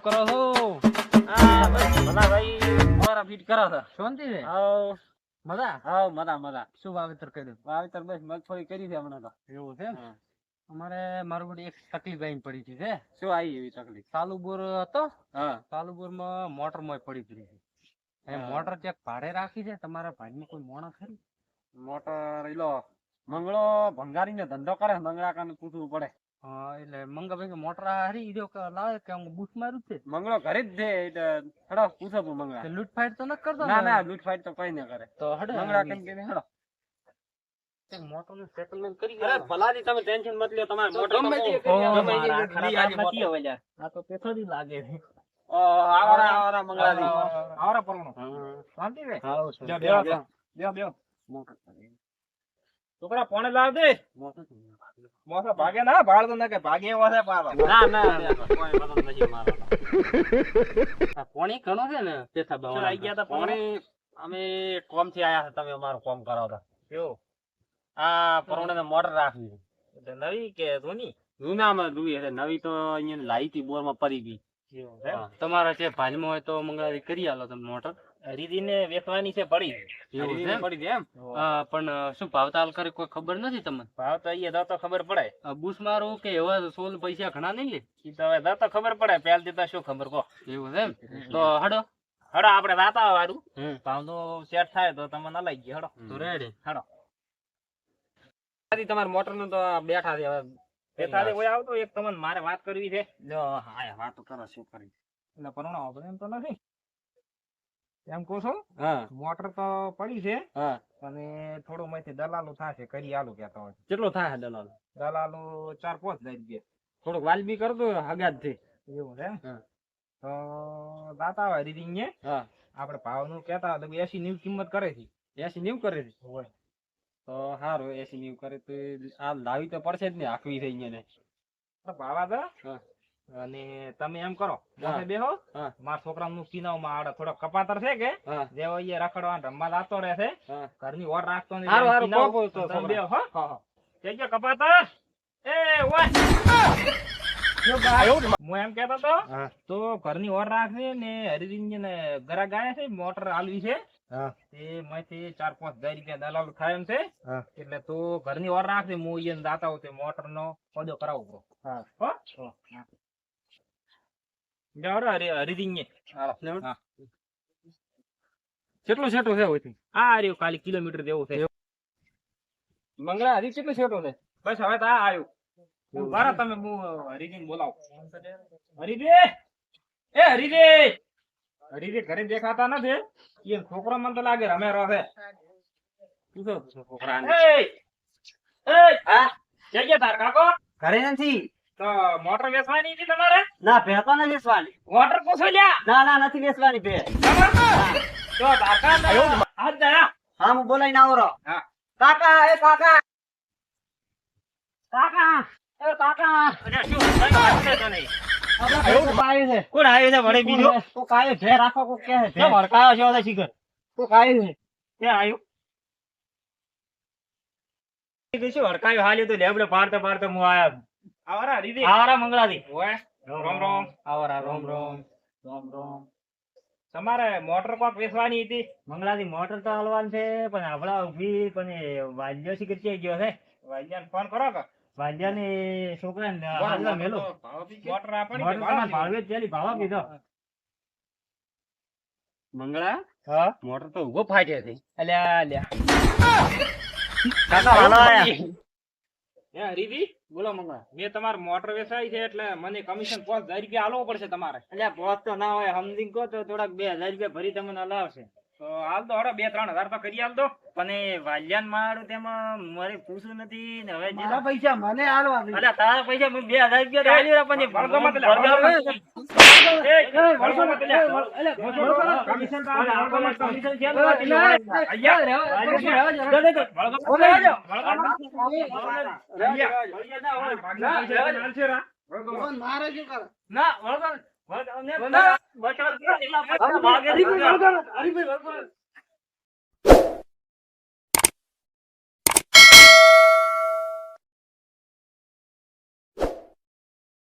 કરો છો? હા બસ મજા ભાઈ મારા ફીટ કરો છો શાંતિ છે? હાવ મજા? હાવ મજા શું વાવેતર કર્યું? વાવેતર બસ મગફળી કરી છે હમણાં તો એવું છે એમ? હા. અમારે મારું વળી એક તકલીફ આવીને પડી હતી છે. શું આવી એવી તકલીફ? ચાલુ બોર હતો, હા ચાલુ બોરમાં મોટરમાં પડી હતી. એ હા. મોટર ચેક ભાડે રાખી છે તમારા ભાઈમાં કોઈ મોણસ ખરી? મોટર એલો મંગળો ભંગારીને ધંધો કરે મંગળા કાને પૂછવું પડે. હા એટલે મંગાભાઈ કે મોટર હારી ઈજો કે લાવે કે હું બૂટ મારું જ છે. મંગળો ઘરે જ છે એટલે હેડો પૂછો મંગળા. તે લૂંટફાટ તો ન કરતો ને? ના ના લૂંટફાટ તો કઈ ના કરે. તો હડે મંગળા કેમ કે હેડો. મોટરનું સેટલમેન્ટ કરી અરે ભલાજી તમે ટેન્શન મત લ્યો તમારે મોટર ગમે તે તો કરી ગમે તે આલો. ખરાબ નથી હવે યાર. આ તો પેથોડી લાગે છે. આવરા મંગળાજી આવરા પરણો. શાંતિ રે? બેહો છોકરા પોણે લાવ દે. મોસો ભાગે ના ભાળ તો ના કે ભાગે એવો છે પાલો. ના કોઈ મદદ નથી મારો. આ પોણી ઘણો છે ને પેથા શું આવી ગયા તા પોણે અમે કોમ થી આયા હતા તમે અમારું કોમ કરાવતા. કેવું? આ પરોણે ને મોટર રાખવી છે. એટલે નવી કે જૂની? જૂનામાં જૂની છે નવી તો અહીંયા લાવી હતી બોર માં પડી ગઈ. એવું છે? હા. તમારા જે ભાજમાં હોય તો મંગળાજી કરી આલો તમે મોટર. રીદીને વેચવાની છે પડી. એવું છે એમ? પડી છે એમ. પણ શું ભાવતાલ કરે કોઈ ખબર નથી તમને? ભાવ તો અહીંયા તો ખબર પડે. બુશ મારું કે એવા 16 પૈસા ઘણા નહીં લે? ઈ તો હવે તો ખબર પડે પહેલ દેતા શું ખબર કહો. એવું છે એમ? તો હડો. હડો આપણે રાતા વાળું ભાવ તો સેટ થાય તો તમને લઈ ગયો હડો. તો રેડી. હડો તમારા મોટર નું તો બેઠા છે હવે બેઠા છે કોઈ આવતો એક તમને મારે વાત કરવી છે. જો હા વાત કરો શું કરી એટલે પરણો આપણે એમ તો નથી એમ કહો છો? હા મોટર તો પડી છે હા અને થોડું માંથી દલાલો થશે કરી આલું કેતા હોય. કેટલો થાય દલાલ? દલાલો 4-5 રૂપિયા. થોડુંક વાલબી કરતો હગાત થી. એવું છે? હા. તો દાતા હોય રીડિંગ હા આપણે ભાવ નું કેતા હોય તો 80-90 કિંમત કરે છે. 80-90 કરે છે હોય તો સારું 80-90 કરે તો આ લાવી તો પડશે જ ને હાકવી છે અહીંયા ને. તો ભાવા દો હા અને તમે એમ કરો હા. મોસે બેહો હા મારા છોકરાનું કિનાવમાં આડે થોડો કપાતર છે કે હા જેવો અહીંયા રખડવા રમવા લાતો રહે છે હા ઘરની ઓર રાખતો નહીં. હારું, હારું, કિનાવ, કહો, કહો, તમે કહો. બેહો, હો? હા જઈ ગયો કપાતર એ ઓય હું એમ કેતો તો હા તો ઘરની ઓર રાખજે ને હરિજીન ને ગરા ગાય છે મોટર આલવી છે હા તે માંથી 4-5 રૂપિયા દલાલ થાય એમ છે હા એટલે તું ઘરની ઓર રાખજે હું અહીંયા દાતા હોતે મોટર નો પદો કરાવું હા હો જાવડો હરિજીન ને હા કેટલું છેટું છે હોયથી? આ રહ્યું ખાલી કિલોમીટર જેવું છે. મંગળા હજી કેટલું છેટું છે? બસ હવે તો આ આવ્યું. એવું બરાબર છે? તમે હું હરિજીને બોલાવો. હરિજી એ હરિજી હરિજી ઘરે દેખાતા નથી. એ છોકરો મને તો લાગે રમે રહે. શું છે છોકરાને? એ હા જઈ ગયા તાર કાકો ઘરે નથી. તો મોટર વેચવાની હતી તમારે? ના ભેતો નથી વેચવાની. મોટર પૂછો લ્યા ના ના નથી વેચવાની ભે. તો કાકા હાથ દયા હા હું બોલાઈને આવો રહો. હા. કાકા એ કાકા કાકા એ કાકા અરે શું વાત છે તને? આપણા ભેગો પાયો છે. કોણ આવ્યું છે વડે બીજો? કોક આયો ભે રાખો કોક કે છે. કેમ હડકાયો છે ઓલા શિખર? કોક આયો છે. ક્યાં આવ્યું? એ શું હડકાયો હાલ્યો તો લેબડે પાડતો પાડતો હું આયા. આવરા હરિજી આવારા મંગળાથી. ઓય રોમ રોમ આવારા રોમ રોમ રોમ રોમ. તમારે મોટર કોક વેચવાની હતી? મંગળાથી મોટર તો હાલવાનું છે પણ આપડા ઉભી પણ એ વાલ્યો શિખર ક્યાં ગયો છે? ભાઈજાન ફોન કરો કે વાલ્યાની છોકરાને હાલવા મેલો. મોટર આપણી મોટર તમારે ભાળવે જ ચાલી ભાવા કીધો. મંગળા હા મોટર તો ઉભો ફાટે છે. અલ્યા અલ્યા કાકા હાલો આયા. હે હરીજી બોલો મંગળા. મેં તમારે મોટર વેચાઈ છે એટલે મને કમિશન 5000 રૂપિયા આલવો પડશે તમારે. અલ્યા પોત તો ના હોય સમજી કહો તો થોડાક 2000 રૂપિયા ભરી તમને હલાવશે. તો હાલ દો હડો 2-3 હજાર તો કરી આલ દો. પણ એ વાલ્યાન મારું તેમાં મારે પૂછવું નથી ને હવે મારા પૈસા મને આલવા દે. અલ્યા તારા પૈસા મેં 2000 રૂપિયા તો આલ્યા પણ એ વળગો મત લે, વળગો વળગો મત. એ વળગો મત લે. કમિશન તો આલે, વળગો મત. કમિશન છે ને? અહીંયા વળગો મત લેજો. મારે શું કરે? ના વળગો મત. બચાવ. હરીભાઈ, હરીભાઈ,